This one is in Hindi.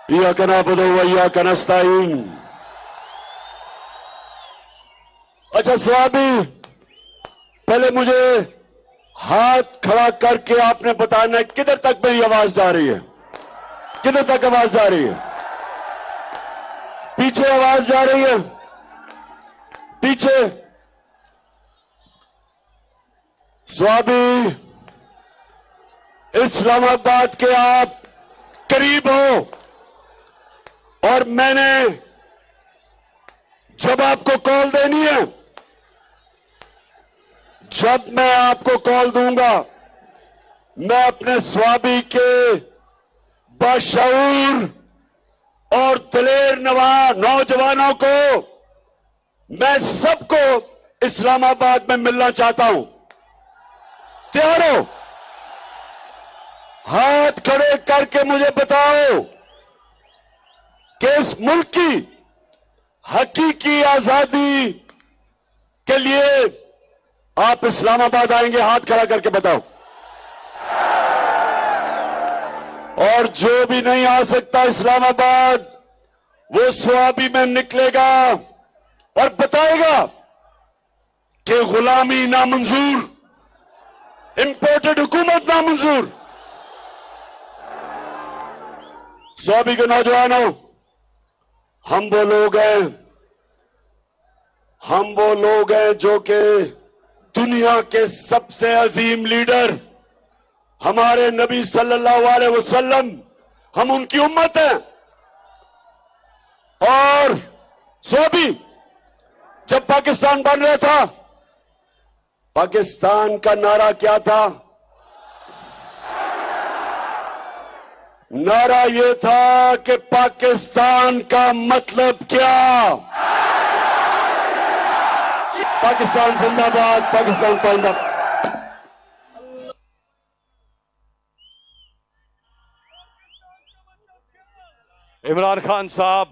इय्याका नअबुदु व इय्याका नस्तईन। अच्छा स्वामी, पहले मुझे हाथ खड़ा करके आपने बताना है किधर तक मेरी आवाज जा रही है, किधर तक आवाज जा रही है। पीछे आवाज जा रही है, पीछे। स्वामी, इस्लामाबाद के आप करीब हो और मैंने जब आपको कॉल देनी है, जब मैं आपको कॉल दूंगा, मैं अपने स्वामी के बशऊर और दिलेर नौजवानों को, मैं सबको इस्लामाबाद में मिलना चाहता हूं। तैयार हो? हाथ खड़े करके मुझे बताओ कि इस मुल्क की हकीकी आजादी के लिए आप इस्लामाबाद आएंगे? हाथ खड़ा करके बताओ। और जो भी नहीं आ सकता इस्लामाबाद, वो स्वाबी में निकलेगा और बताएगा कि गुलामी नामंजूर, इंपोर्टेड हुकूमत नामंजूर। स्वाबी के नौजवानों, हम वो लोग हैं जो कि दुनिया के सबसे अजीम लीडर हमारे नबी सल्लल्लाहु अलैहि वसल्लम, हम उनकी उम्मत हैं। और स्वामी, जब पाकिस्तान बन रहा था, पाकिस्तान का नारा क्या था? नारा यह था कि पाकिस्तान का मतलब क्या? पाकिस्तान जिंदाबाद, पाकिस्तान जिंदाबाद। इमरान खान साहब